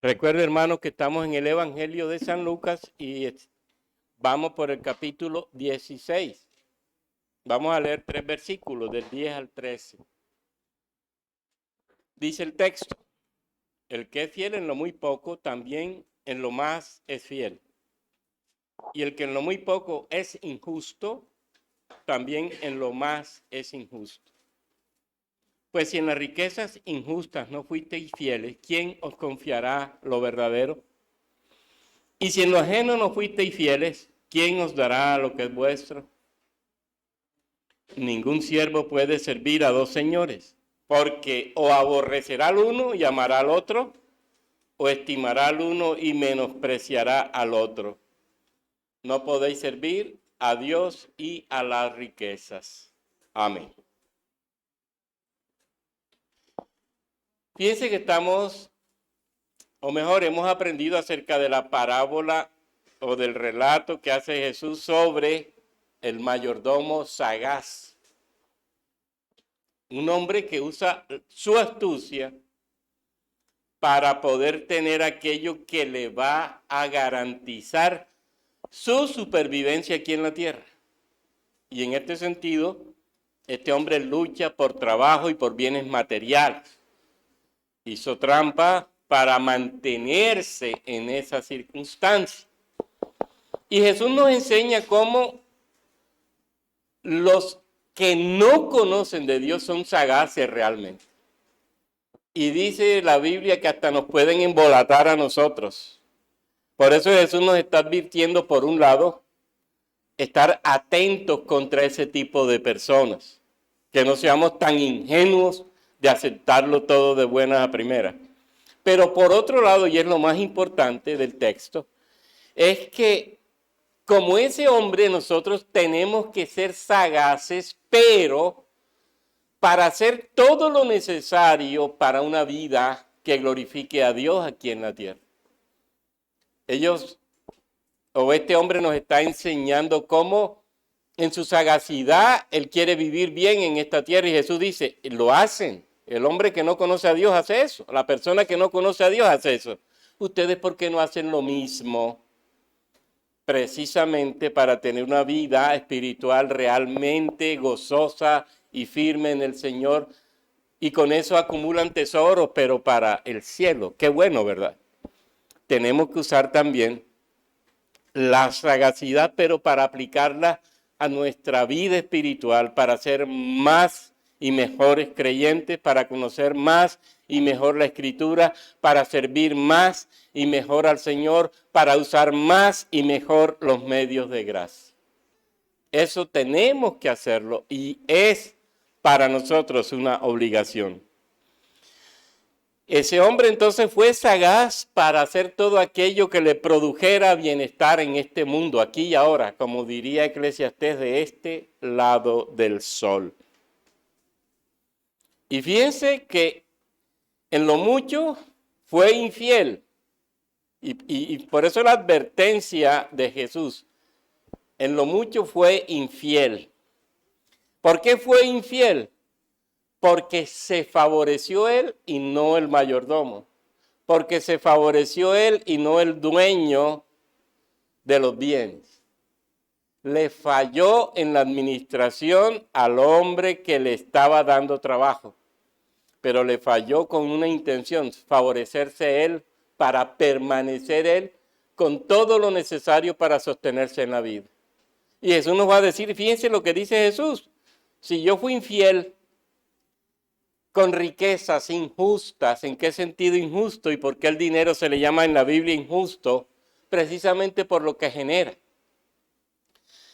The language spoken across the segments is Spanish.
Recuerda, hermanos, que estamos en el Evangelio de San Lucas y vamos por el capítulo 16. Vamos a leer 3 versículos, del 10 al 13. Dice el texto: el que es fiel en lo muy poco, también en lo más es fiel. Y el que en lo muy poco es injusto, también en lo más es injusto. Pues si en las riquezas injustas no fuisteis fieles, ¿quién os confiará lo verdadero? Y si en lo ajeno no fuisteis fieles, ¿quién os dará lo que es vuestro? Ningún siervo puede servir a dos señores, porque o aborrecerá al uno y amará al otro, o estimará al uno y menospreciará al otro. No podéis servir a Dios y a las riquezas. Amén. Fíjense que estamos, o mejor, hemos aprendido acerca de la parábola o del relato que hace Jesús sobre el mayordomo sagaz. Un hombre que usa su astucia para poder tener aquello que le va a garantizar su supervivencia aquí en la tierra. Y en este sentido, este hombre lucha por trabajo y por bienes materiales. Hizo trampa para mantenerse en esa circunstancia. Y Jesús nos enseña cómo los que no conocen de Dios son sagaces realmente. Y dice la Biblia que hasta nos pueden embolatar a nosotros. Por eso Jesús nos está advirtiendo, por un lado, estar atentos contra ese tipo de personas. Que no seamos tan ingenuos de aceptarlo todo de buenas a primeras. Pero por otro lado, y es lo más importante del texto, es que como ese hombre nosotros tenemos que ser sagaces, pero para hacer todo lo necesario para una vida que glorifique a Dios aquí en la tierra. Este hombre nos está enseñando cómo en su sagacidad él quiere vivir bien en esta tierra, y Jesús dice, lo hacen. El hombre que no conoce a Dios hace eso. La persona que no conoce a Dios hace eso. ¿Ustedes por qué no hacen lo mismo? Precisamente para tener una vida espiritual realmente gozosa y firme en el Señor, y con eso acumulan tesoros, pero para el cielo. Qué bueno, ¿verdad? Tenemos que usar también la sagacidad, pero para aplicarla a nuestra vida espiritual, para ser más y mejores creyentes, para conocer más y mejor la Escritura, para servir más y mejor al Señor, para usar más y mejor los medios de gracia. Eso tenemos que hacerlo y es para nosotros una obligación. Ese hombre entonces fue sagaz para hacer todo aquello que le produjera bienestar en este mundo, aquí y ahora, como diría Eclesiastés, de este lado del sol. Y fíjense que en lo mucho fue infiel. Y por eso la advertencia de Jesús, en lo mucho fue infiel. ¿Por qué fue infiel? Porque se favoreció él y no el mayordomo. Porque se favoreció él y no el dueño de los bienes. Le falló en la administración al hombre que le estaba dando trabajo, pero le falló con una intención, favorecerse él para permanecer él con todo lo necesario para sostenerse en la vida. Y Jesús nos va a decir, fíjense lo que dice Jesús, si yo fui infiel con riquezas injustas. ¿En qué sentido injusto? ¿Y por qué el dinero se le llama en la Biblia injusto? Precisamente por lo que genera.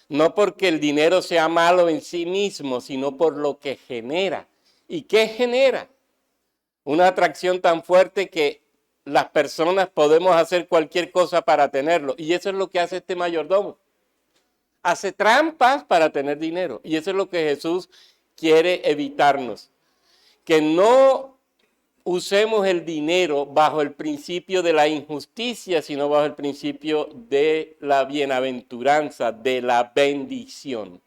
No porque el dinero sea malo en sí mismo, sino por lo que genera. ¿Y qué genera? Una atracción tan fuerte que las personas podemos hacer cualquier cosa para tenerlo. Y eso es lo que hace este mayordomo. Hace trampas para tener dinero. Y eso es lo que Jesús quiere evitarnos. Que no usemos el dinero bajo el principio de la injusticia, sino bajo el principio de la bienaventuranza, de la bendición.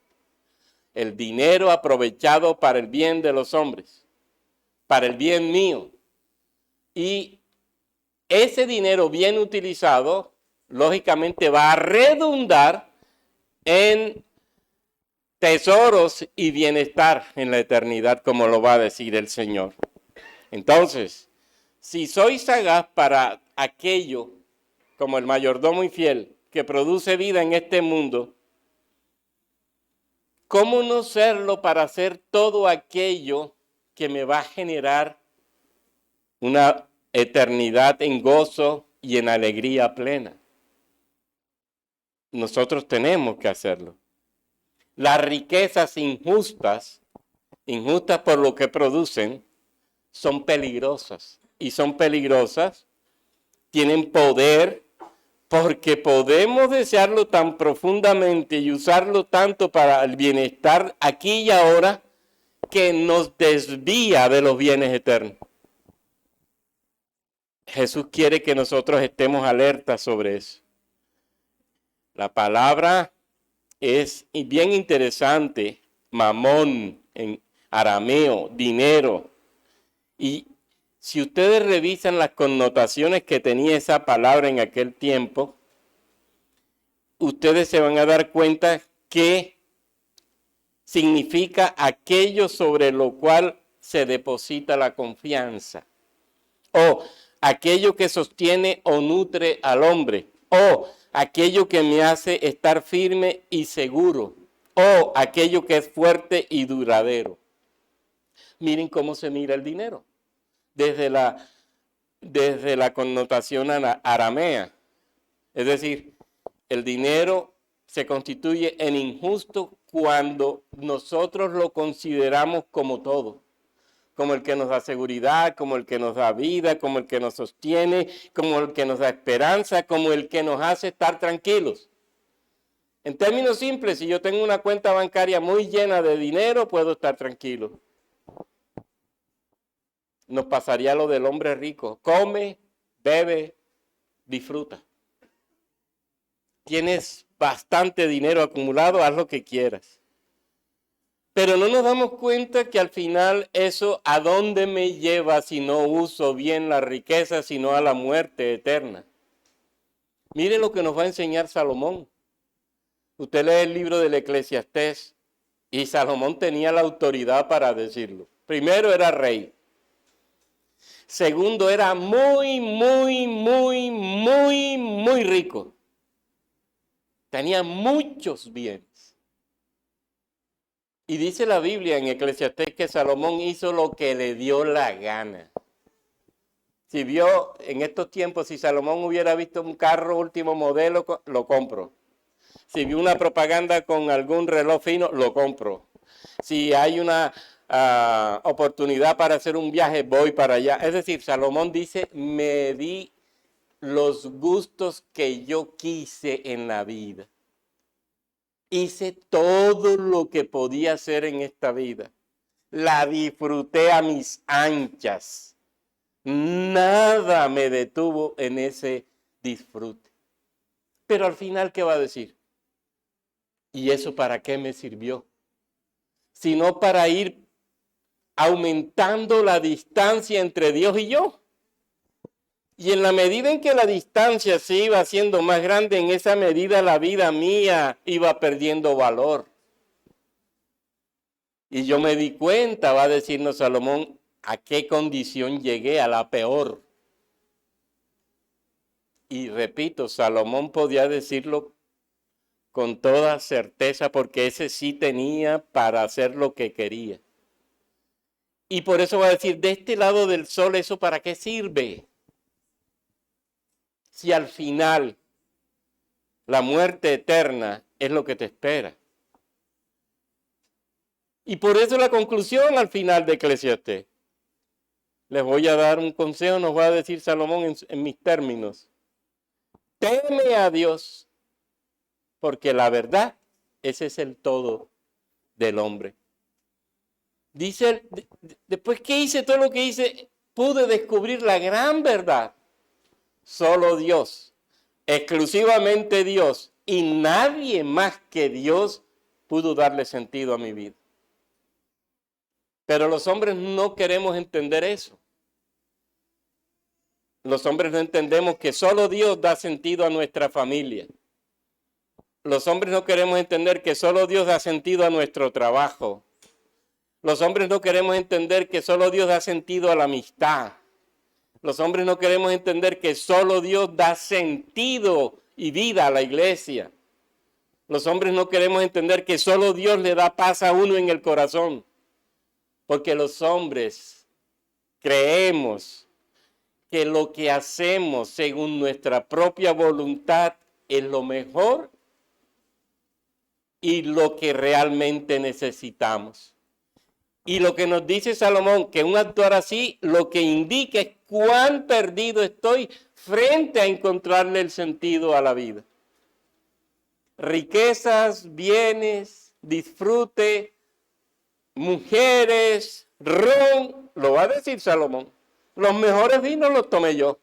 El dinero aprovechado para el bien de los hombres, para el bien mío. Y ese dinero bien utilizado, lógicamente va a redundar en tesoros y bienestar en la eternidad, como lo va a decir el Señor. Entonces, si soy sagaz para aquello, como el mayordomo infiel, que produce vida en este mundo, ¿cómo no serlo para hacer todo aquello que me va a generar una eternidad en gozo y en alegría plena? Nosotros tenemos que hacerlo. Las riquezas injustas por lo que producen, son peligrosas. Y son peligrosas, tienen poder, porque podemos desearlo tan profundamente y usarlo tanto para el bienestar aquí y ahora, que nos desvía de los bienes eternos. Jesús quiere que nosotros estemos alertas sobre eso. La palabra es bien interesante, mamón en arameo, dinero. Y si ustedes revisan las connotaciones que tenía esa palabra en aquel tiempo, ustedes se van a dar cuenta que significa aquello sobre lo cual se deposita la confianza, o aquello que sostiene o nutre al hombre, o aquello que me hace estar firme y seguro, o aquello que es fuerte y duradero. Miren cómo se mira el dinero desde la connotación aramea. Es decir, el dinero se constituye en injusto cuando nosotros lo consideramos como todo, como el que nos da seguridad, como el que nos da vida, como el que nos sostiene, como el que nos da esperanza, como el que nos hace estar tranquilos. En términos simples, si yo tengo una cuenta bancaria muy llena de dinero, puedo estar tranquilo. Nos pasaría lo del hombre rico. Come, bebe, disfruta. Tienes bastante dinero acumulado, haz lo que quieras. Pero no nos damos cuenta que al final eso a dónde me lleva si no uso bien la riqueza, sino a la muerte eterna. Mire lo que nos va a enseñar Salomón. Usted lee el libro del Eclesiastés y Salomón tenía la autoridad para decirlo. Primero era rey. Segundo, era muy rico. Tenía muchos bienes. Y dice la Biblia en Eclesiastés que Salomón hizo lo que le dio la gana. Si vio en estos tiempos, si Salomón hubiera visto un carro último modelo, lo compro. Si vio una propaganda con algún reloj fino, lo compro. Si hay una oportunidad para hacer un viaje, voy para allá. Es decir, Salomón dice, me di los gustos que yo quise en la vida. Hice todo lo que podía hacer en esta vida. La disfruté a mis anchas. Nada me detuvo en ese disfrute. Pero al final, ¿qué va a decir? ¿Y eso para qué me sirvió? Sino para ir aumentando la distancia entre Dios y yo. Y en la medida en que la distancia se iba haciendo más grande, en esa medida la vida mía iba perdiendo valor. Y yo me di cuenta, va a decirnos Salomón, a qué condición llegué, a la peor. Y repito, Salomón podía decirlo con toda certeza porque ese sí tenía para hacer lo que quería. Y por eso va a decir, de este lado del sol, ¿eso para qué sirve? Si al final la muerte eterna es lo que te espera. Y por eso la conclusión al final de Eclesiastés. Les voy a dar un consejo, nos va a decir Salomón en mis términos. Teme a Dios, porque la verdad, ese es el todo del hombre. Dice, después que hice todo lo que hice, pude descubrir la gran verdad. Solo Dios, exclusivamente Dios, y nadie más que Dios pudo darle sentido a mi vida. Pero los hombres no queremos entender eso. Los hombres no entendemos que solo Dios da sentido a nuestra familia. Los hombres no queremos entender que solo Dios da sentido a nuestro trabajo. Los hombres no queremos entender que solo Dios da sentido a la amistad. Los hombres no queremos entender que solo Dios da sentido y vida a la iglesia. Los hombres no queremos entender que solo Dios le da paz a uno en el corazón. Porque los hombres creemos que lo que hacemos según nuestra propia voluntad es lo mejor y lo que realmente necesitamos. Y lo que nos dice Salomón, que un actuar así, lo que indica es cuán perdido estoy frente a encontrarle el sentido a la vida. Riquezas, bienes, disfrute, mujeres, ron, lo va a decir Salomón. Los mejores vinos los tomé yo.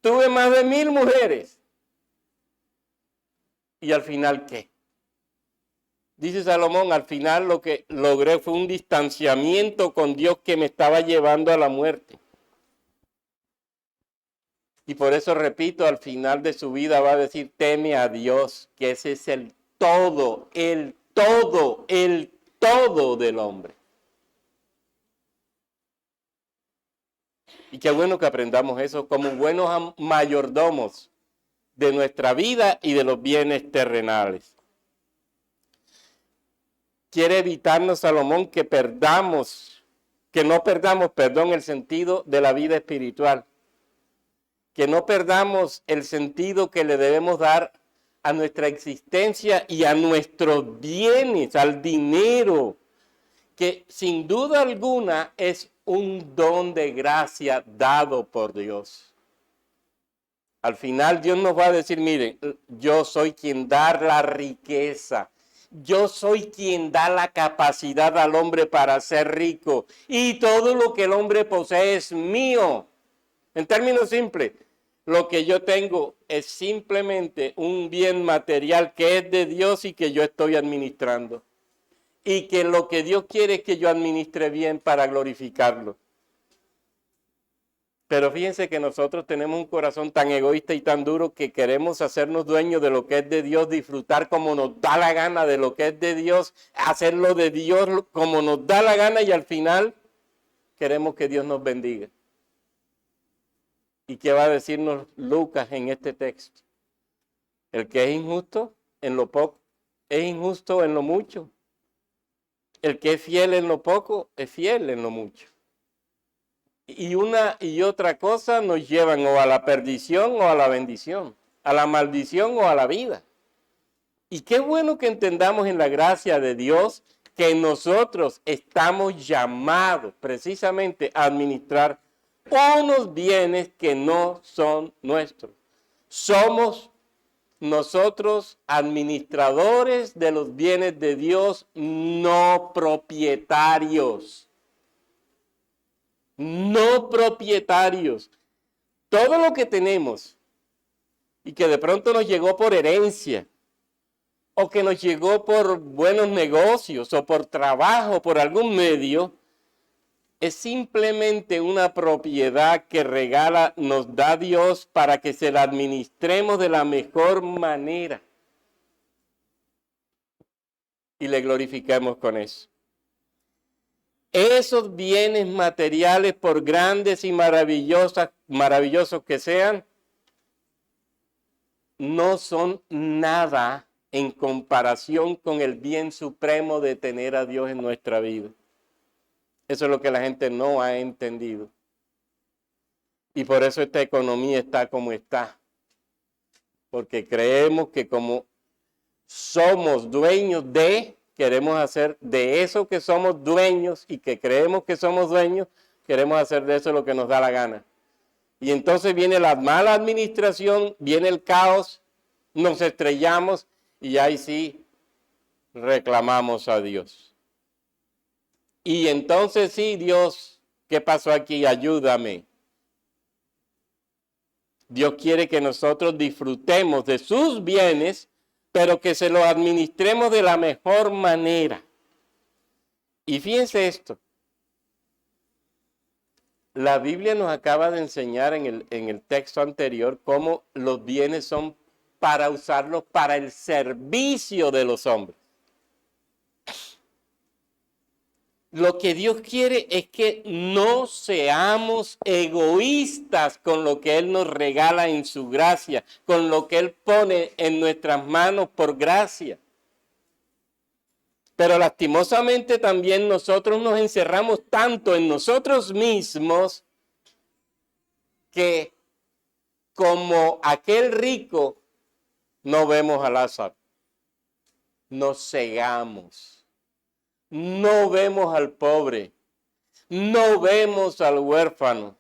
Tuve más de 1000 mujeres. ¿Y al final qué? Dice Salomón, al final lo que logré fue un distanciamiento con Dios que me estaba llevando a la muerte. Y por eso repito, al final de su vida va a decir, teme a Dios, que ese es el todo del hombre. Y qué bueno que aprendamos eso como buenos mayordomos de nuestra vida y de los bienes terrenales. Quiere evitarnos Salomón que no perdamos el sentido de la vida espiritual. Que no perdamos el sentido que le debemos dar a nuestra existencia y a nuestros bienes, al dinero, que sin duda alguna es un don de gracia dado por Dios. Al final Dios nos va a decir, miren, yo soy quien da la riqueza. Yo soy quien da la capacidad al hombre para ser rico. Y todo lo que el hombre posee es mío. En términos simples, lo que yo tengo es simplemente un bien material que es de Dios y que yo estoy administrando. Y que lo que Dios quiere es que yo administre bien para glorificarlo. Pero fíjense que nosotros tenemos un corazón tan egoísta y tan duro que queremos hacernos dueños de lo que es de Dios, disfrutar como nos da la gana de lo que es de Dios, hacerlo de Dios como nos da la gana y al final queremos que Dios nos bendiga. ¿Y qué va a decirnos Lucas en este texto? El que es injusto en lo poco, es injusto en lo mucho. El que es fiel en lo poco, es fiel en lo mucho. Y una y otra cosa nos llevan o a la perdición o a la bendición, a la maldición o a la vida. Y qué bueno que entendamos en la gracia de Dios que nosotros estamos llamados precisamente a administrar unos bienes que no son nuestros. Somos nosotros administradores de los bienes de Dios, no propietarios. No propietarios. Todo lo que tenemos y que de pronto nos llegó por herencia o que nos llegó por buenos negocios o por trabajo, por algún medio, es simplemente una propiedad que nos da Dios para que se la administremos de la mejor manera y le glorifiquemos con eso. Esos bienes materiales, por grandes y maravillosos que sean, no son nada en comparación con el bien supremo de tener a Dios en nuestra vida. Eso es lo que la gente no ha entendido. Y por eso esta economía está como está. Porque creemos que como somos dueños queremos hacer de eso que somos dueños y que creemos que somos dueños, queremos hacer de eso lo que nos da la gana. Y entonces viene la mala administración, viene el caos, nos estrellamos y ahí sí reclamamos a Dios. Y entonces sí, Dios, ¿qué pasó aquí? Ayúdame. Dios quiere que nosotros disfrutemos de sus bienes, pero que se los administremos de la mejor manera. Y fíjense esto. La Biblia nos acaba de enseñar en el texto anterior cómo los bienes son para usarlos para el servicio de los hombres. Lo que Dios quiere es que no seamos egoístas con lo que Él nos regala en su gracia, con lo que Él pone en nuestras manos por gracia. Pero lastimosamente también nosotros nos encerramos tanto en nosotros mismos que como aquel rico no vemos a Lázaro, nos cegamos, no vemos al pobre, no vemos al huérfano,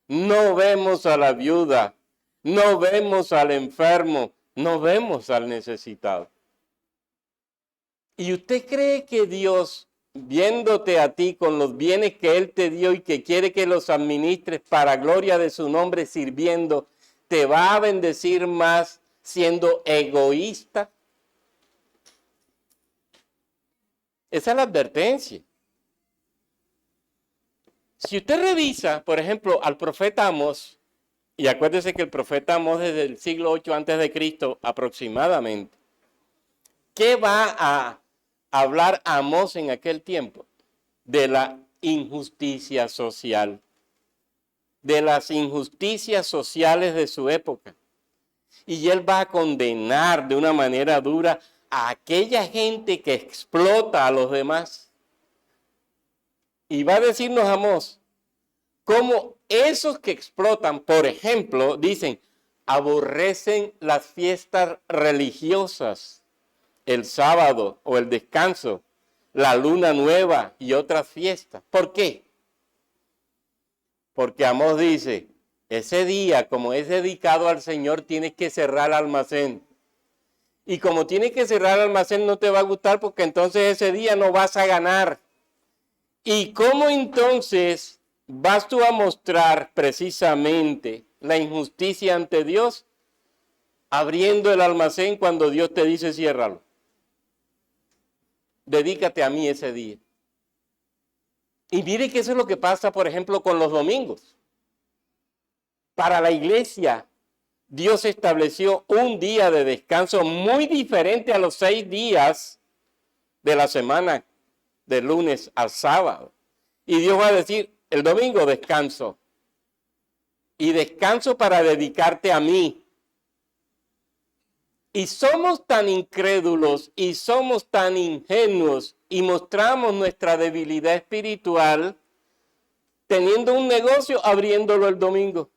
no vemos a la viuda, no vemos al enfermo, no vemos al necesitado. ¿Y usted cree que Dios, viéndote a ti con los bienes que Él te dio y que quiere que los administres para gloria de su nombre sirviendo, te va a bendecir más siendo egoísta? Esa es la advertencia. Si usted revisa, por ejemplo, al profeta Amós, y acuérdese que el profeta Amós desde el siglo 8 antes de Cristo aproximadamente, ¿qué va a hablar Amós en aquel tiempo? De la injusticia social, de las injusticias sociales de su época. Y él va a condenar de una manera dura a aquella gente que explota a los demás. Y va a decirnos Amós, cómo esos que explotan, por ejemplo, dicen, aborrecen las fiestas religiosas, el sábado o el descanso, la luna nueva y otras fiestas. ¿Por qué? Porque Amós dice, ese día, como es dedicado al Señor, tienes que cerrar el almacén. Y como tienes que cerrar el almacén, no te va a gustar porque entonces ese día no vas a ganar. ¿Y cómo entonces vas tú a mostrar precisamente la injusticia ante Dios? Abriendo el almacén cuando Dios te dice ciérralo. Dedícate a mí ese día. Y mire que eso es lo que pasa, por ejemplo, con los domingos. Para la iglesia, Dios estableció un día de descanso muy diferente a los 6 días de la semana, de lunes al sábado. Y Dios va a decir, el domingo descanso. Y descanso para dedicarte a mí. Y somos tan incrédulos y somos tan ingenuos y mostramos nuestra debilidad espiritual teniendo un negocio abriéndolo el domingo.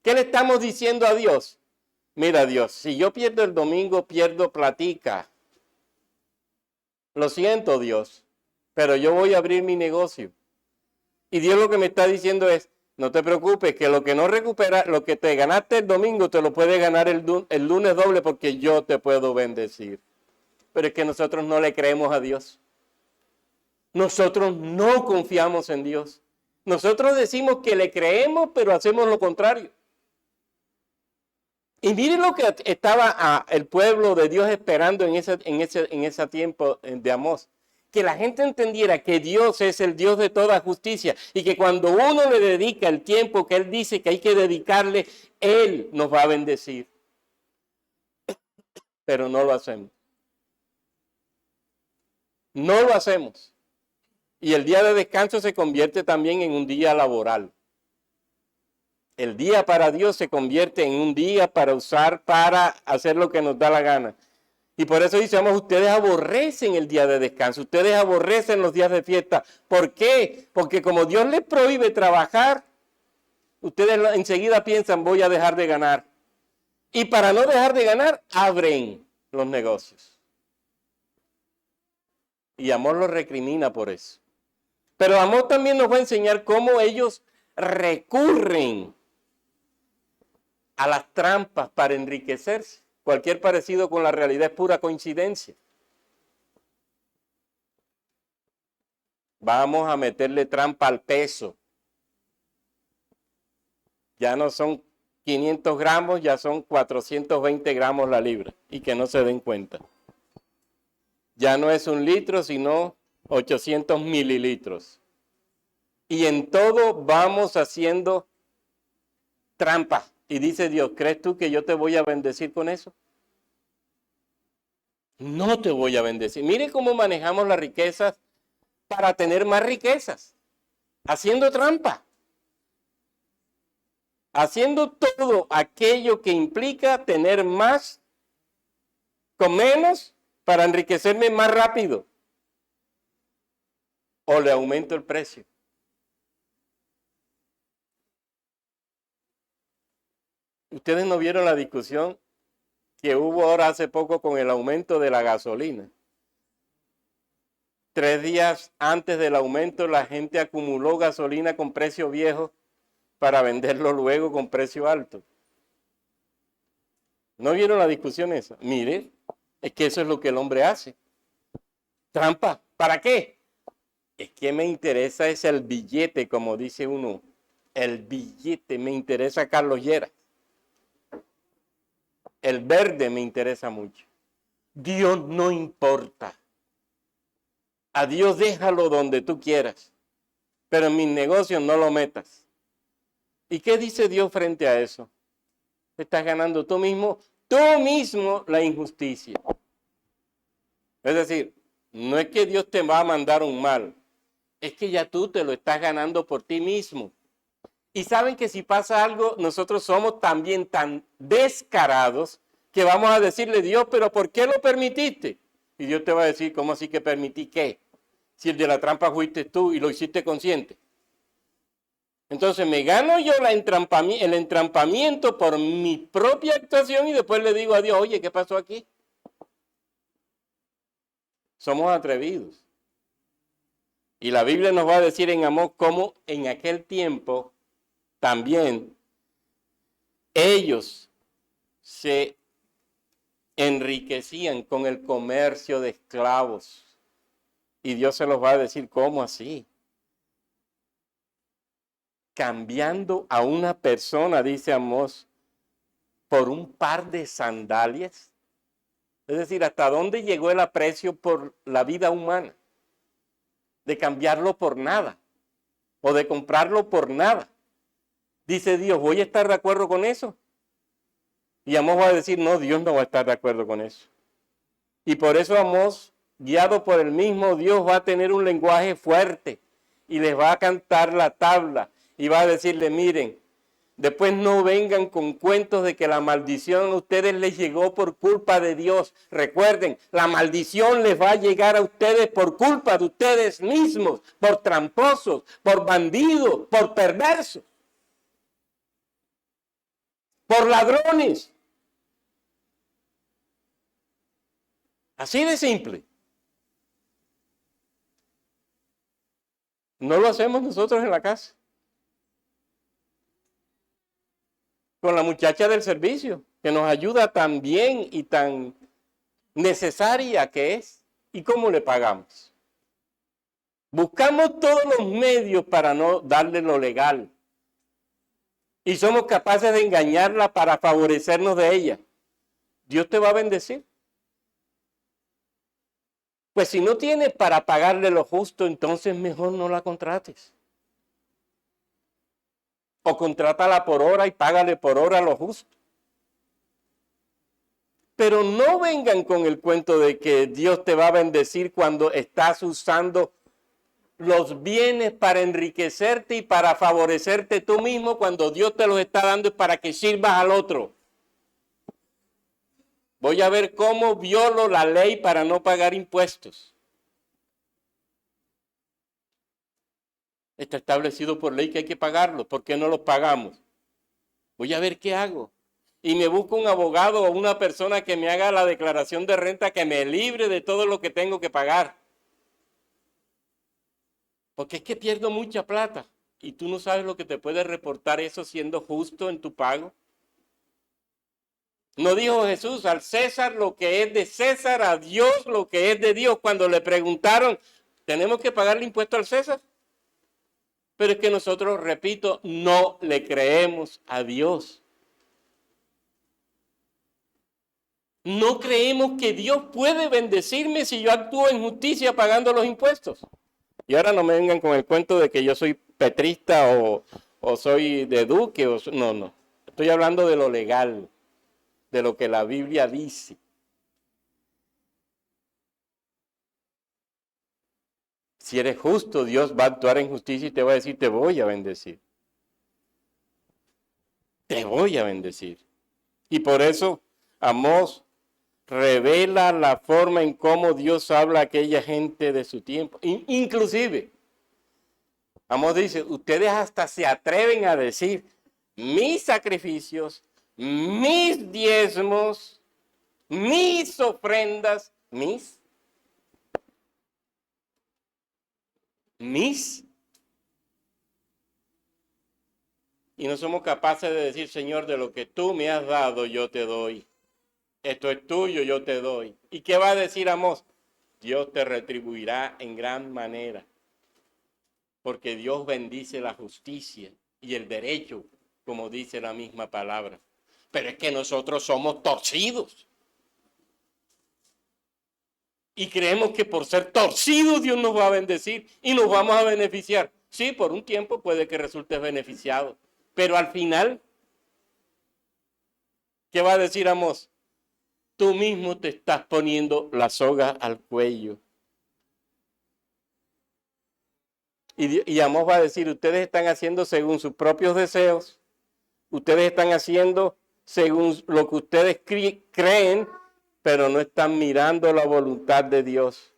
¿Qué le estamos diciendo a Dios? Mira Dios, si yo pierdo el domingo, pierdo platica. Lo siento Dios, pero yo voy a abrir mi negocio. Y Dios lo que me está diciendo es, no te preocupes, que lo que no recupera, lo que te ganaste el domingo, te lo puedes ganar el lunes doble porque yo te puedo bendecir. Pero es que nosotros no le creemos a Dios. Nosotros no confiamos en Dios. Nosotros decimos que le creemos, pero hacemos lo contrario. Y miren lo que estaba el pueblo de Dios esperando en ese tiempo de Amós. Que la gente entendiera que Dios es el Dios de toda justicia y que cuando uno le dedica el tiempo que Él dice que hay que dedicarle, Él nos va a bendecir. Pero no lo hacemos. No lo hacemos. Y el día de descanso se convierte también en un día laboral. El día para Dios se convierte en un día para usar, para hacer lo que nos da la gana. Y por eso decimos, ustedes aborrecen el día de descanso, ustedes aborrecen los días de fiesta. ¿Por qué? Porque como Dios les prohíbe trabajar, ustedes enseguida piensan, voy a dejar de ganar. Y para no dejar de ganar, abren los negocios. Y Amós los recrimina por eso. Pero Amós también nos va a enseñar cómo ellos recurren a las trampas para enriquecerse. Cualquier parecido con la realidad es pura coincidencia. Vamos a meterle trampa al peso. Ya no son 500 gramos, ya son 420 gramos la libra. Y que no se den cuenta. Ya no es 1 litro, sino 800 mililitros. y en todo vamos haciendo trampa. Y dice Dios, ¿crees tú que yo te voy a bendecir con eso? No te voy a bendecir. Mire cómo manejamos las riquezas para tener más riquezas. Haciendo trampa. Haciendo todo aquello que implica tener más con menos para enriquecerme más rápido. O le aumento el precio. Ustedes no vieron la discusión que hubo ahora hace poco con el aumento de la gasolina. 3 días antes del aumento, la gente acumuló gasolina con precio viejo para venderlo luego con precio alto. ¿No vieron la discusión esa? Mire, es que eso es lo que el hombre hace. Trampa. ¿Para qué? Es que me interesa es el billete, como dice uno. El billete, me interesa Carlos Lleras. El verde me interesa mucho. Dios no importa. A Dios déjalo donde tú quieras. Pero en mis negocios no lo metas. ¿Y qué dice Dios frente a eso? Estás ganando tú mismo la injusticia. Es decir, no es que Dios te va a mandar un mal. Es que ya tú te lo estás ganando por ti mismo. Y saben que si pasa algo, nosotros somos también tan descarados que vamos a decirle, Dios, pero ¿por qué lo permitiste? Y Dios te va a decir, ¿cómo así que permití qué? Si el de la trampa fuiste tú y lo hiciste consciente. Entonces me gano yo el entrampamiento por mi propia actuación y después le digo a Dios, oye, ¿qué pasó aquí? Somos atrevidos. Y la Biblia nos va a decir en Amós cómo en aquel tiempo también ellos se enriquecían con el comercio de esclavos. Y Dios se los va a decir, ¿cómo así? Cambiando a una persona, dice Amós, por un par de sandalias. Es decir, ¿hasta dónde llegó el aprecio por la vida humana? De cambiarlo por nada. O de comprarlo por nada. Dice Dios, ¿voy a estar de acuerdo con eso? Y Amós va a decir, no, Dios no va a estar de acuerdo con eso. Y por eso Amós, guiado por el mismo Dios, va a tener un lenguaje fuerte. Y les va a cantar la tabla. Y va a decirle, miren, después no vengan con cuentos de que la maldición a ustedes les llegó por culpa de Dios. Recuerden, la maldición les va a llegar a ustedes por culpa de ustedes mismos, por tramposos, por bandidos, por perversos. Por ladrones. Así de simple. No lo hacemos nosotros en la casa. Con la muchacha del servicio, que nos ayuda tan bien y tan necesaria que es. ¿Y cómo le pagamos? Buscamos todos los medios para no darle lo legal. Y somos capaces de engañarla para favorecernos de ella. Dios te va a bendecir. Pues si no tienes para pagarle lo justo, entonces mejor no la contrates. O contrátala por hora y págale por hora lo justo. Pero no vengan con el cuento de que Dios te va a bendecir cuando estás usando los bienes para enriquecerte y para favorecerte tú mismo, cuando Dios te los está dando es para que sirvas al otro. Voy a ver cómo violo la ley para no pagar impuestos. Está establecido por ley que hay que pagarlos. ¿Por qué no los pagamos? Voy a ver qué hago. Y me busco un abogado o una persona que me haga la declaración de renta, que me libre de todo lo que tengo que pagar. Porque es que pierdo mucha plata y tú no sabes lo que te puede reportar eso siendo justo en tu pago. ¿No dijo Jesús al César lo que es de César, a Dios lo que es de Dios? Cuando le preguntaron, ¿tenemos que pagarle impuesto al César? Pero es que nosotros, repito, no le creemos a Dios. No creemos que Dios puede bendecirme si yo actúo en justicia pagando los impuestos. Y ahora no me vengan con el cuento de que yo soy petrista o soy de Duque. No, no. Estoy hablando de lo legal, de lo que la Biblia dice. Si eres justo, Dios va a actuar en justicia y te va a decir, te voy a bendecir. Te voy a bendecir. Y por eso, Amós revela la forma en cómo Dios habla a aquella gente de su tiempo. Inclusive, Amós dice, ustedes hasta se atreven a decir, mis sacrificios, mis diezmos, mis ofrendas, mis. Y no somos capaces de decir, Señor, de lo que tú me has dado, yo te doy. Esto es tuyo, yo te doy. ¿Y qué va a decir Amós? Dios te retribuirá en gran manera. Porque Dios bendice la justicia y el derecho, como dice la misma palabra. Pero es que nosotros somos torcidos. Y creemos que por ser torcidos Dios nos va a bendecir y nos vamos a beneficiar. Sí, por un tiempo puede que resultes beneficiado. Pero al final, ¿qué va a decir Amós? Tú mismo te estás poniendo la soga al cuello. Y Amós va a decir, ustedes están haciendo según sus propios deseos. Ustedes están haciendo según lo que ustedes creen, pero no están mirando la voluntad de Dios.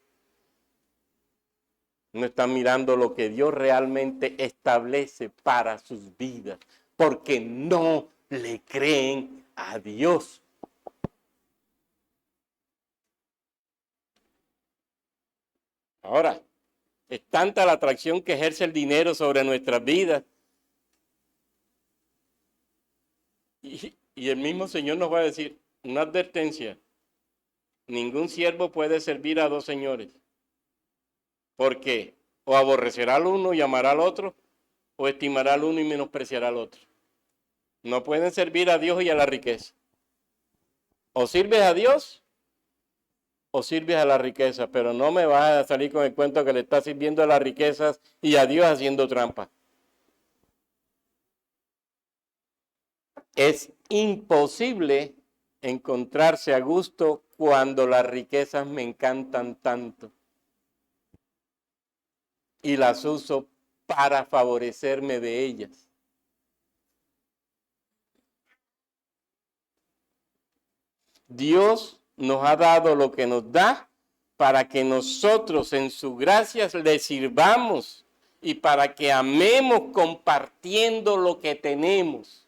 No están mirando lo que Dios realmente establece para sus vidas, porque no le creen a Dios. Ahora, es tanta la atracción que ejerce el dinero sobre nuestras vidas. Y el mismo Señor nos va a decir, una advertencia, ningún siervo puede servir a dos señores, porque o aborrecerá al uno y amará al otro, o estimará al uno y menospreciará al otro. No pueden servir a Dios y a la riqueza. O sirves a Dios o sirves a la riqueza, pero no me vas a salir con el cuento que le estás sirviendo a las riquezas y a Dios haciendo trampa. Es imposible encontrarse a gusto cuando las riquezas me encantan tanto y las uso para favorecerme de ellas. Dios nos ha dado lo que nos da para que nosotros en su gracia le sirvamos y para que amemos compartiendo lo que tenemos.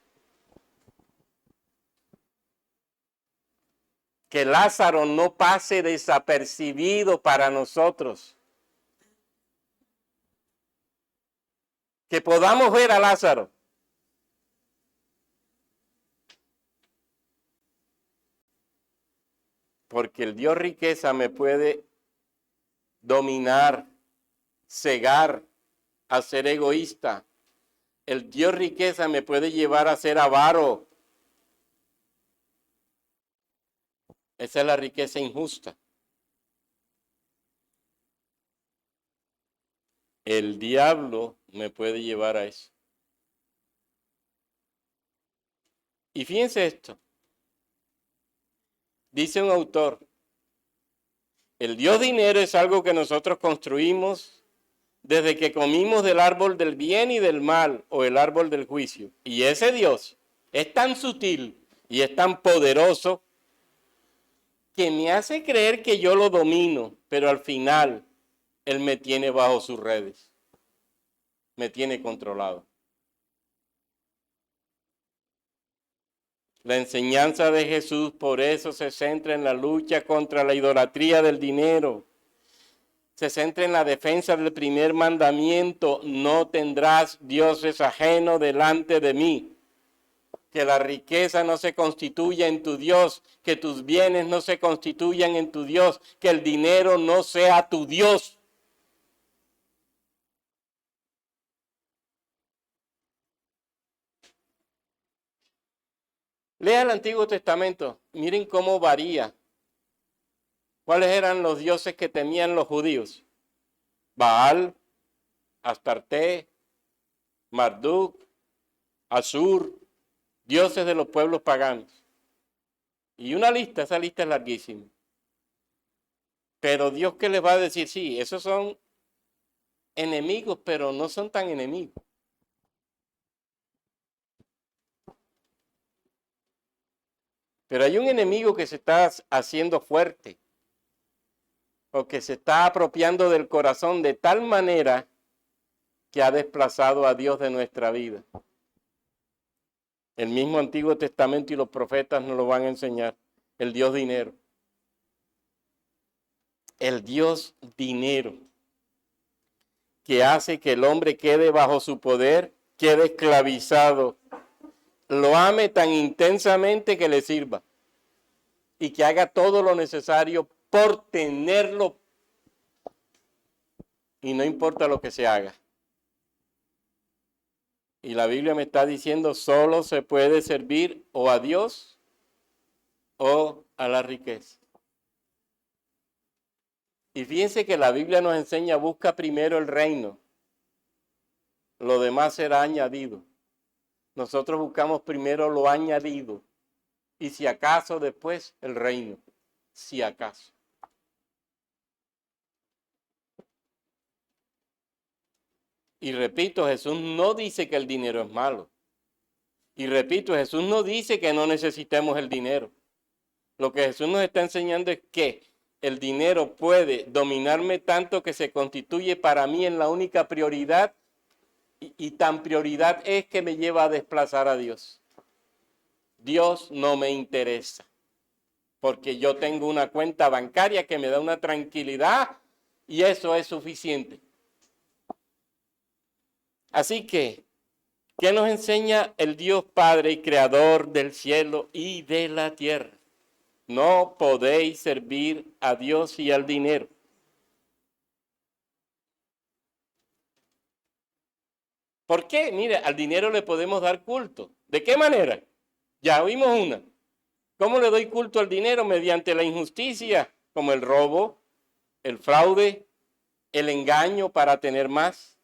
Que Lázaro no pase desapercibido para nosotros. Que podamos ver a Lázaro. Porque el Dios riqueza me puede dominar, cegar, a ser egoísta. El Dios riqueza me puede llevar a ser avaro. Esa es la riqueza injusta. El diablo me puede llevar a eso. Y fíjense esto. Dice un autor, el Dios dinero es algo que nosotros construimos desde que comimos del árbol del bien y del mal o el árbol del juicio. Y ese Dios es tan sutil y es tan poderoso que me hace creer que yo lo domino, pero al final Él me tiene bajo sus redes, me tiene controlado. La enseñanza de Jesús por eso se centra en la lucha contra la idolatría del dinero. Se centra en la defensa del primer mandamiento, no tendrás dioses ajenos delante de mí. Que la riqueza no se constituya en tu Dios, que tus bienes no se constituyan en tu Dios, que el dinero no sea tu Dios. Lea el Antiguo Testamento, miren cómo varía. ¿Cuáles eran los dioses que temían los judíos? Baal, Astarte, Marduk, Asur, dioses de los pueblos paganos. Y una lista, esa lista es larguísima. Pero Dios, ¿qué les va a decir? Sí, esos son enemigos, pero no son tan enemigos. Pero hay un enemigo que se está haciendo fuerte, o que se está apropiando del corazón de tal manera que ha desplazado a Dios de nuestra vida. El mismo Antiguo Testamento y los profetas nos lo van a enseñar. El Dios dinero. El Dios dinero, que hace que el hombre quede bajo su poder, quede esclavizado, lo ame tan intensamente que le sirva y que haga todo lo necesario por tenerlo, y no importa lo que se haga. Y la Biblia me está diciendo, solo se puede servir o a Dios o a la riqueza. Y fíjense que la Biblia nos enseña, busca primero el reino, lo demás será añadido. Nosotros buscamos primero lo añadido y si acaso después el reino, si acaso. Y repito, Jesús no dice que el dinero es malo. Y repito, Jesús no dice que no necesitemos el dinero. Lo que Jesús nos está enseñando es que el dinero puede dominarme tanto que se constituye para mí en la única prioridad y tan prioridad es que me lleva a desplazar a Dios. Dios no me interesa porque yo tengo una cuenta bancaria que me da una tranquilidad y eso es suficiente. Así que, ¿qué nos enseña el Dios Padre y Creador del cielo y de la tierra? No podéis servir a Dios y al dinero. ¿Por qué? Mire, al dinero le podemos dar culto. ¿De qué manera? Ya oímos una. ¿Cómo le doy culto al dinero? Mediante la injusticia, como el robo, el fraude, el engaño para tener más.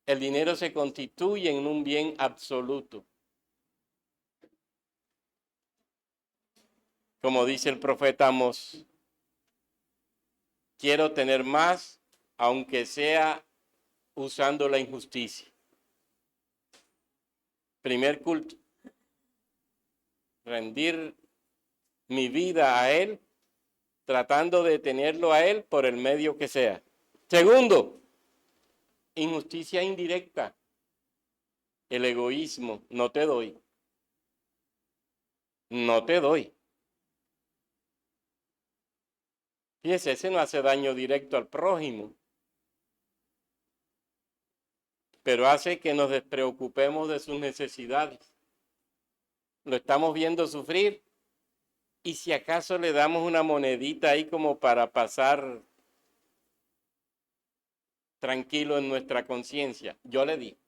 El dinero se constituye en un bien absoluto. Como dice el profeta Amós, quiero tener más, aunque sea usando la injusticia. Primer culto, rendir mi vida a Él, tratando de tenerlo a Él por el medio que sea. Segundo, injusticia indirecta, el egoísmo, no te doy. No te doy. Fíjese, ese no hace daño directo al prójimo, pero hace que nos despreocupemos de sus necesidades. Lo estamos viendo sufrir y si acaso le damos una monedita ahí como para pasar tranquilo en nuestra conciencia, yo le di.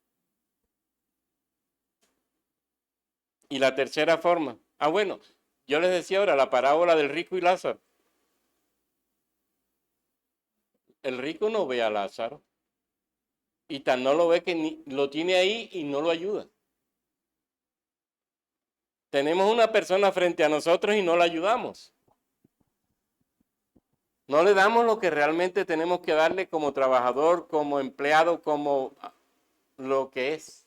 Y la tercera forma, bueno, yo les decía ahora la parábola del rico y Lázaro. El rico no ve a Lázaro y tan no lo ve que ni, lo tiene ahí y no lo ayuda. Tenemos una persona frente a nosotros y no la ayudamos. No le damos lo que realmente tenemos que darle como trabajador, como empleado, como lo que es.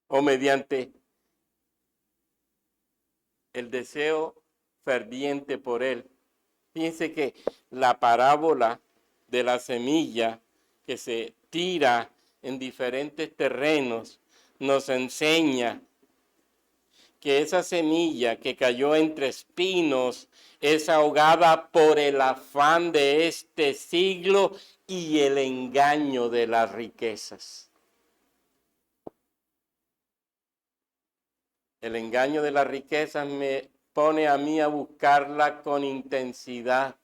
O mediante el deseo ferviente por él. Fíjense que la parábola de la semilla que se tira en diferentes terrenos nos enseña que esa semilla que cayó entre espinos es ahogada por el afán de este siglo y el engaño de las riquezas. El engaño de las riquezas me pone a mí a buscarla con intensidad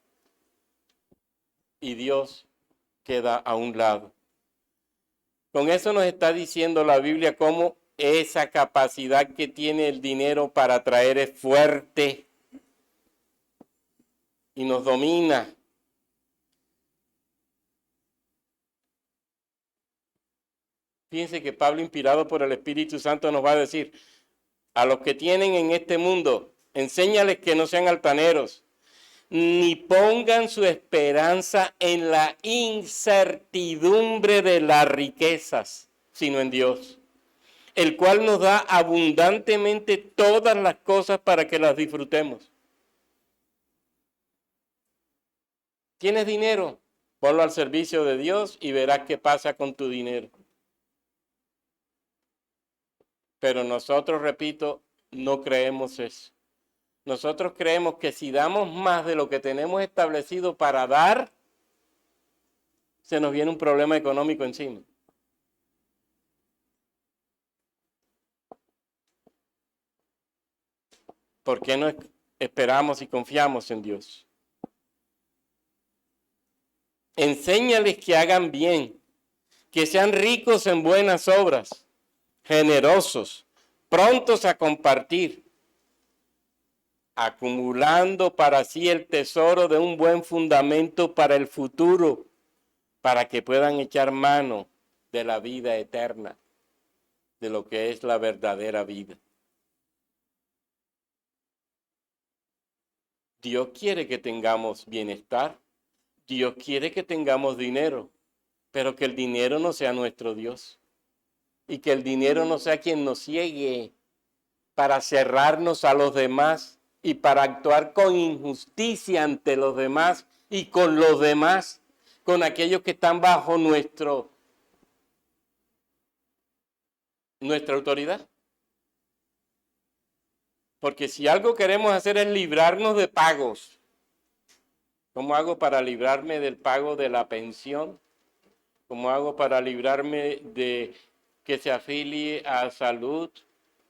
y Dios queda a un lado. Con eso nos está diciendo la Biblia cómo esa capacidad que tiene el dinero para atraer es fuerte y nos domina Fíjense que Pablo, inspirado por el Espíritu Santo, nos va a decir, a los que tienen en este mundo, enséñales que no sean altaneros, ni pongan su esperanza en la incertidumbre de las riquezas, sino en Dios, el cual nos da abundantemente todas las cosas para que las disfrutemos. ¿Tienes dinero? Ponlo al servicio de Dios y verás qué pasa con tu dinero. Pero nosotros, repito, no creemos eso. Nosotros creemos que si damos más de lo que tenemos establecido para dar, se nos viene un problema económico encima. ¿Por qué no esperamos y confiamos en Dios? Enséñales que hagan bien, que sean ricos en buenas obras, generosos, prontos a compartir, acumulando para sí el tesoro de un buen fundamento para el futuro, para que puedan echar mano de la vida eterna, de lo que es la verdadera vida. Dios quiere que tengamos bienestar, Dios quiere que tengamos dinero, pero que el dinero no sea nuestro Dios y que el dinero no sea quien nos ciegue para cerrarnos a los demás y para actuar con injusticia ante los demás y con los demás, con aquellos que están bajo nuestra autoridad. Porque si algo queremos hacer es librarnos de pagos, ¿cómo hago para librarme del pago de la pensión? ¿Cómo hago para librarme de que se afilie a salud,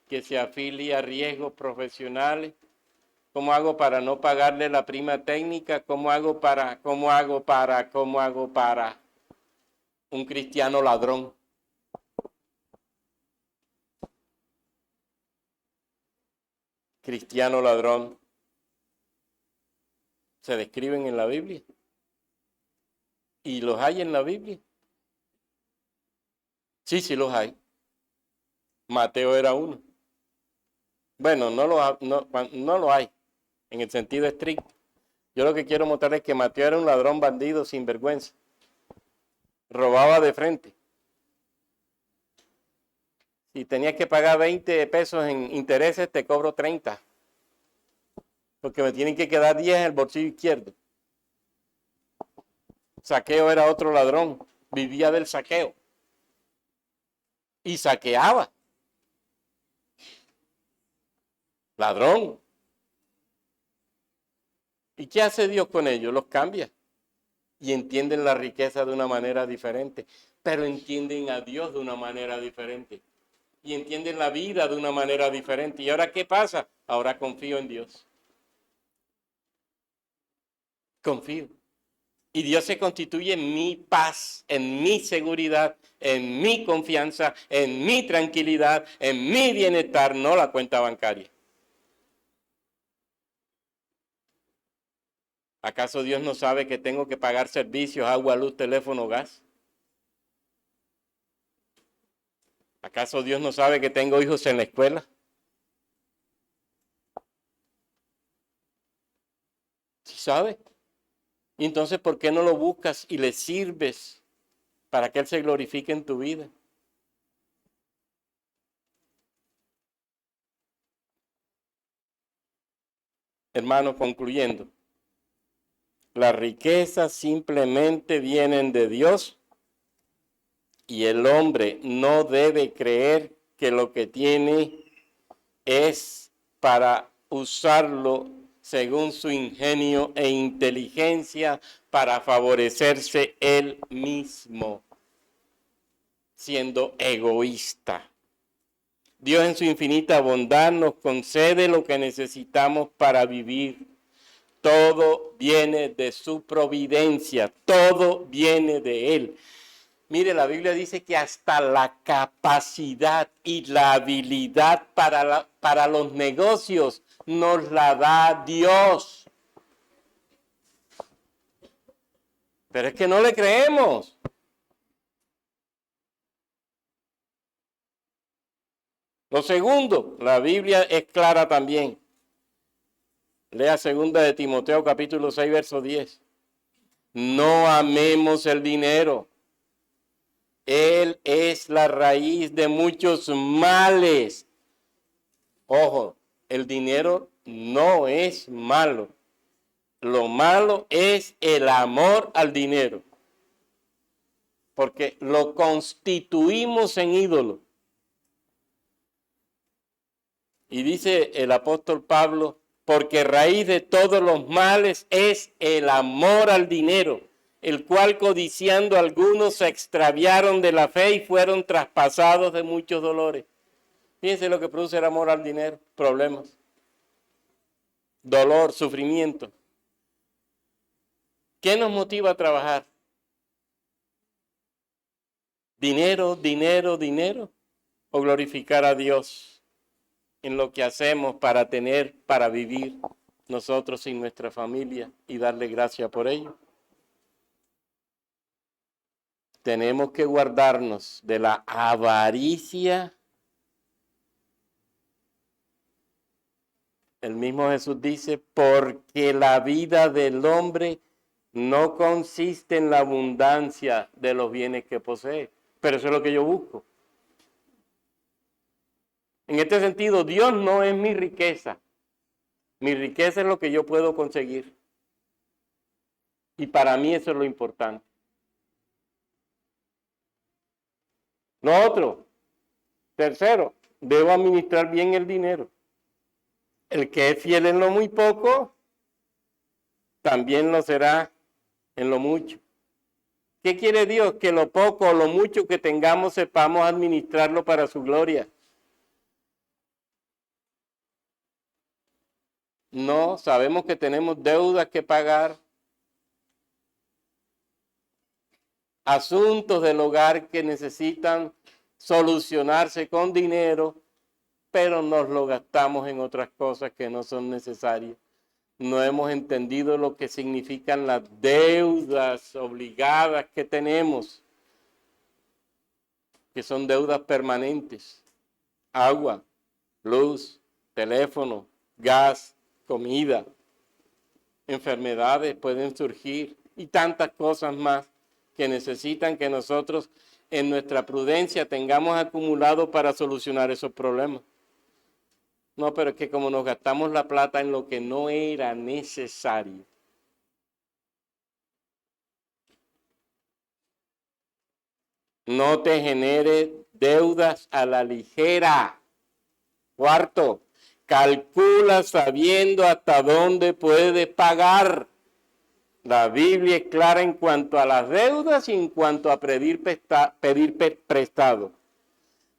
que se afilie a riesgos profesionales? ¿Cómo hago para no pagarle la prima técnica? ¿Cómo hago para un cristiano ladrón? Cristiano ladrón se describen en la Biblia y los hay en la Biblia. Sí los hay. Mateo era uno. Bueno, no lo hay en el sentido estricto. Yo lo que quiero mostrar es que Mateo era un ladrón bandido sin vergüenza. Robaba de frente. Si tenías que pagar 20 pesos en intereses, te cobro 30. Porque me tienen que quedar 10 en el bolsillo izquierdo. Saqueo era otro ladrón. Vivía del saqueo. Y saqueaba. Ladrón. ¿Y qué hace Dios con ellos? Los cambia. Y entienden la riqueza de una manera diferente. Pero entienden a Dios de una manera diferente. Y entienden la vida de una manera diferente. ¿Y ahora qué pasa? Ahora confío en Dios. Confío. Y Dios se constituye en mi paz, en mi seguridad, en mi confianza, en mi tranquilidad, en mi bienestar, no la cuenta bancaria. ¿Acaso Dios no sabe que tengo que pagar servicios, agua, luz, teléfono, gas? ¿Acaso Dios no sabe que tengo hijos en la escuela? Sí sabe. Y entonces, ¿por qué no lo buscas y le sirves para que Él se glorifique en tu vida? Hermano, concluyendo, las riquezas simplemente vienen de Dios y el hombre no debe creer que lo que tiene es para usarlo según su ingenio e inteligencia para favorecerse él mismo, siendo egoísta. Dios en su infinita bondad nos concede lo que necesitamos para vivir. Todo viene de su providencia, todo viene de Él. Mire, la Biblia dice que hasta la capacidad y la habilidad para los negocios nos la da Dios. Pero es que no le creemos. Lo segundo, la Biblia es clara también. Lea 2 de Timoteo capítulo 6, verso 10. No amemos el dinero. Él es la raíz de muchos males. Ojo, el dinero no es malo. Lo malo es el amor al dinero. Porque lo constituimos en ídolo. Y dice el apóstol Pablo, porque raíz de todos los males es el amor al dinero, el cual codiciando algunos se extraviaron de la fe y fueron traspasados de muchos dolores. Fíjense lo que produce el amor al dinero: problemas, dolor, sufrimiento. ¿Qué nos motiva a trabajar? ¿Dinero, dinero, dinero? ¿O glorificar a Dios en lo que hacemos para tener, para vivir nosotros y nuestra familia y darle gracias por ello? Tenemos que guardarnos de la avaricia. El mismo Jesús dice, porque la vida del hombre no consiste en la abundancia de los bienes que posee. Pero eso es lo que yo busco. En este sentido, Dios no es mi riqueza. Mi riqueza es lo que yo puedo conseguir. Y para mí eso es lo importante. Lo otro, tercero, debo administrar bien el dinero. El que es fiel en lo muy poco, también lo será en lo mucho. ¿Qué quiere Dios? Que lo poco o lo mucho que tengamos sepamos administrarlo para su gloria. No, sabemos que tenemos deudas que pagar, asuntos del hogar que necesitan solucionarse con dinero, pero nos lo gastamos en otras cosas que no son necesarias. No hemos entendido lo que significan las deudas obligadas que tenemos, que son deudas permanentes: agua, luz, teléfono, gas, comida. Enfermedades pueden surgir y tantas cosas más que necesitan que nosotros en nuestra prudencia tengamos acumulado para solucionar esos problemas. No, pero es que como nos gastamos la plata en lo que no era necesario. No te genere deudas a la ligera. Cuarto, calcula sabiendo hasta dónde puedes pagar. La Biblia es clara en cuanto a las deudas y en cuanto a pedir prestado.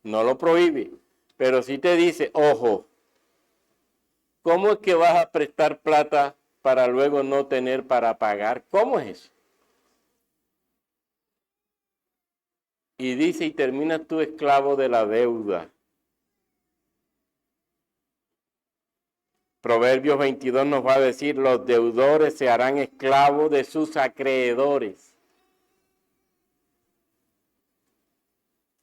No lo prohíbe, pero sí te dice, ojo, ¿cómo es que vas a prestar plata para luego no tener para pagar? ¿Cómo es eso? Y dice, y terminas tú esclavo de la deuda. Proverbios 22 nos va a decir, los deudores se harán esclavos de sus acreedores.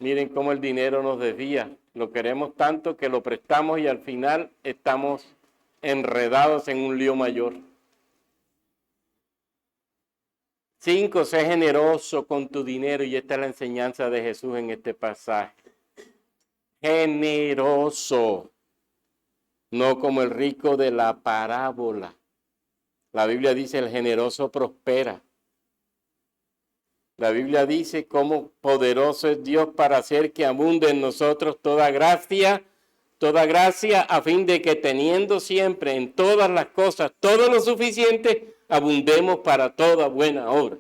Miren cómo el dinero nos desvía. Lo queremos tanto que lo prestamos y al final estamos enredados en un lío mayor. 5, sé generoso con tu dinero, y esta es la enseñanza de Jesús en este pasaje. Generoso, no como el rico de la parábola. La Biblia dice, el generoso prospera. La Biblia dice cómo poderoso es Dios para hacer que abunde en nosotros toda gracia, a fin de que teniendo siempre en todas las cosas todo lo suficiente, abundemos para toda buena obra.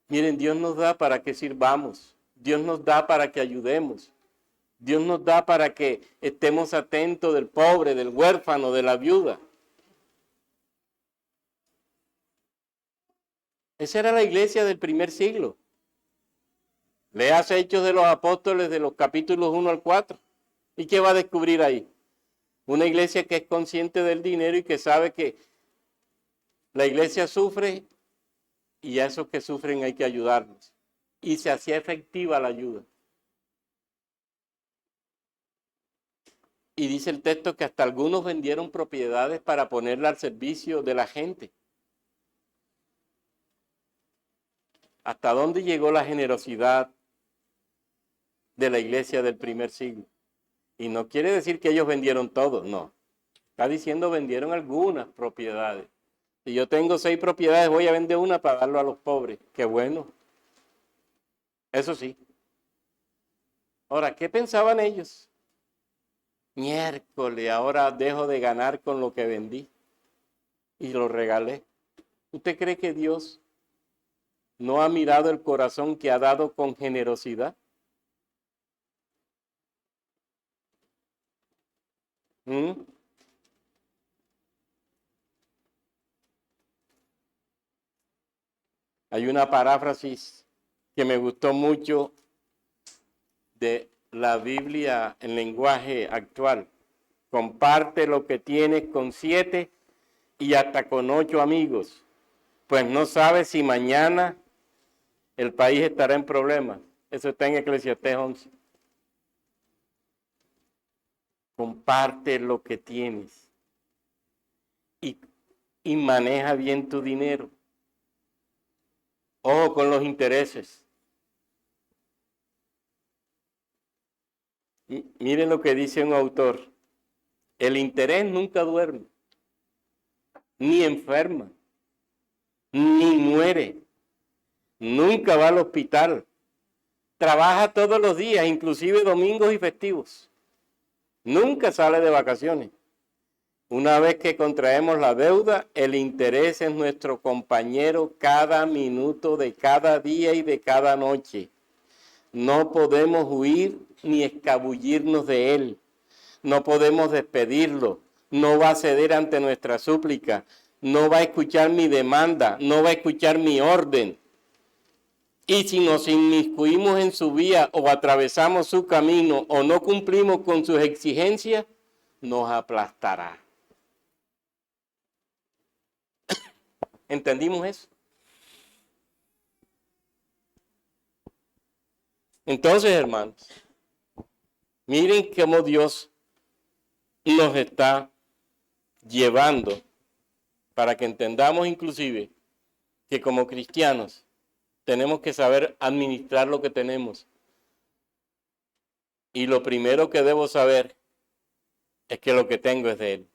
Miren, Dios nos da para que sirvamos. Dios nos da para que ayudemos. Dios nos da para que estemos atentos del pobre, del huérfano, de la viuda. Esa era la iglesia del primer siglo. Leas Hechos de los Apóstoles de los capítulos 1 al 4. ¿Y qué va a descubrir ahí? Una iglesia que es consciente del dinero y que sabe que la iglesia sufre y a esos que sufren hay que ayudarlos. Y se hacía efectiva la ayuda. Y dice el texto que hasta algunos vendieron propiedades para ponerla al servicio de la gente. ¿Hasta dónde llegó la generosidad de la iglesia del primer siglo? Y no quiere decir que ellos vendieron todo, no. Está diciendo vendieron algunas propiedades. Si yo tengo 6 propiedades, voy a vender una para darlo a los pobres. Qué bueno. Eso sí. Ahora, ¿qué pensaban ellos? Miércoles, ahora dejo de ganar con lo que vendí y lo regalé. ¿Usted cree que Dios no ha mirado el corazón que ha dado con generosidad? ¿Mm? Hay una paráfrasis que me gustó mucho de la Biblia en lenguaje actual. Comparte lo que tienes con 7 y hasta con 8 amigos, pues no sabes si mañana el país estará en problemas. Eso está en Eclesiastés 11. Comparte lo que tienes y maneja bien tu dinero. Ojo con los intereses. Miren lo que dice un autor. El interés nunca duerme, ni enferma, ni muere, nunca va al hospital. Trabaja todos los días, inclusive domingos y festivos. Nunca sale de vacaciones. Una vez que contraemos la deuda, el interés es nuestro compañero cada minuto de cada día y de cada noche. No podemos huir ni escabullirnos de él. No podemos despedirlo. No va a ceder ante nuestra súplica. No va a escuchar mi demanda. No va a escuchar mi orden. Y si nos inmiscuimos en su vía o atravesamos su camino o no cumplimos con sus exigencias, nos aplastará. ¿Entendimos eso? Entonces, hermanos, miren cómo Dios nos está llevando para que entendamos inclusive que como cristianos tenemos que saber administrar lo que tenemos. Y lo primero que debo saber es que lo que tengo es de Él.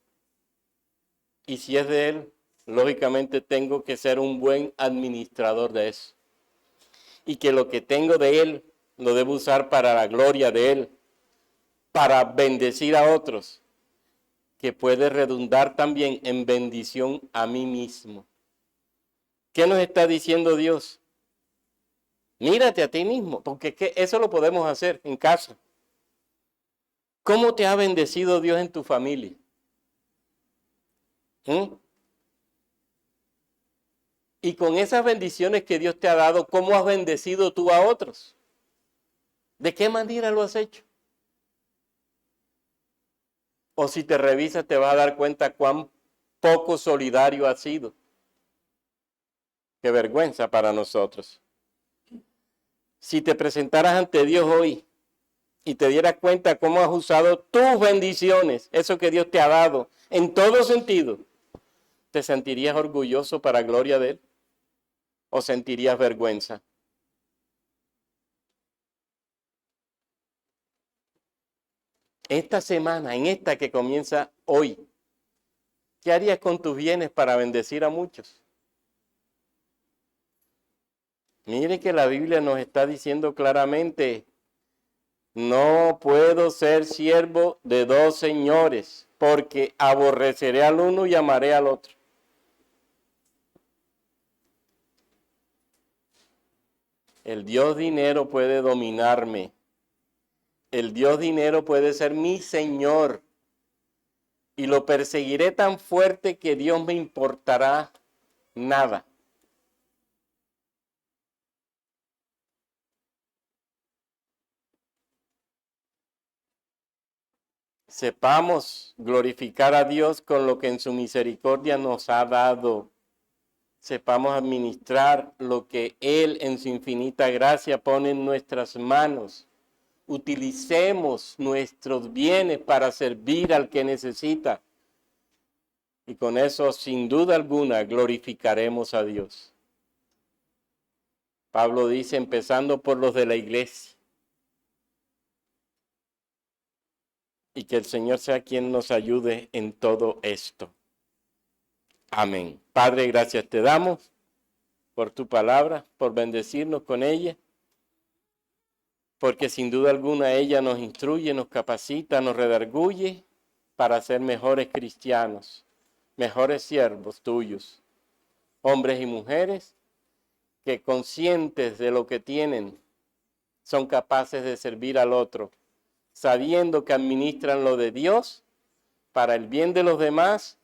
Y si es de Él, lógicamente tengo que ser un buen administrador de eso. Y que lo que tengo de Él lo debo usar para la gloria de Él, para bendecir a otros, que puede redundar también en bendición a mí mismo. ¿Qué nos está diciendo Dios? Mírate a ti mismo, porque eso lo podemos hacer en casa. ¿Cómo te ha bendecido Dios en tu familia? Y con esas bendiciones que Dios te ha dado, ¿cómo has bendecido tú a otros? ¿De qué manera lo has hecho? O si te revisas te vas a dar cuenta cuán poco solidario has sido. Qué vergüenza para nosotros. Si te presentaras ante Dios hoy y te dieras cuenta cómo has usado tus bendiciones, eso que Dios te ha dado, en todo sentido, ¿te sentirías orgulloso para gloria de Él? ¿O sentirías vergüenza? Esta semana, en esta que comienza hoy, ¿qué harías con tus bienes para bendecir a muchos? Mire que la Biblia nos está diciendo claramente, no puedo ser siervo de 2 señores, porque aborreceré al uno y amaré al otro. El Dios dinero puede dominarme. El Dios dinero puede ser mi Señor. Y lo perseguiré tan fuerte que Dios me importará nada. Sepamos glorificar a Dios con lo que en su misericordia nos ha dado. Sepamos administrar lo que Él en su infinita gracia pone en nuestras manos. utilicemos nuestros bienes para servir al que necesita. Y con eso, sin duda alguna, glorificaremos a Dios. Pablo dice, empezando por los de la iglesia. Y que el Señor sea quien nos ayude en todo esto. Amén. Padre, gracias te damos por tu palabra, por bendecirnos con ella, porque sin duda alguna ella nos instruye, nos capacita, nos redarguye para ser mejores cristianos, mejores siervos tuyos, hombres y mujeres que conscientes de lo que tienen, son capaces de servir al otro, sabiendo que administran lo de Dios para el bien de los demás,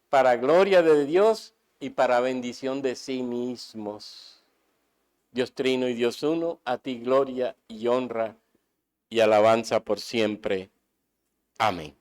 para gloria de Dios y para bendición de sí mismos. Dios Trino y Dios Uno, a ti gloria y honra y alabanza por siempre. Amén.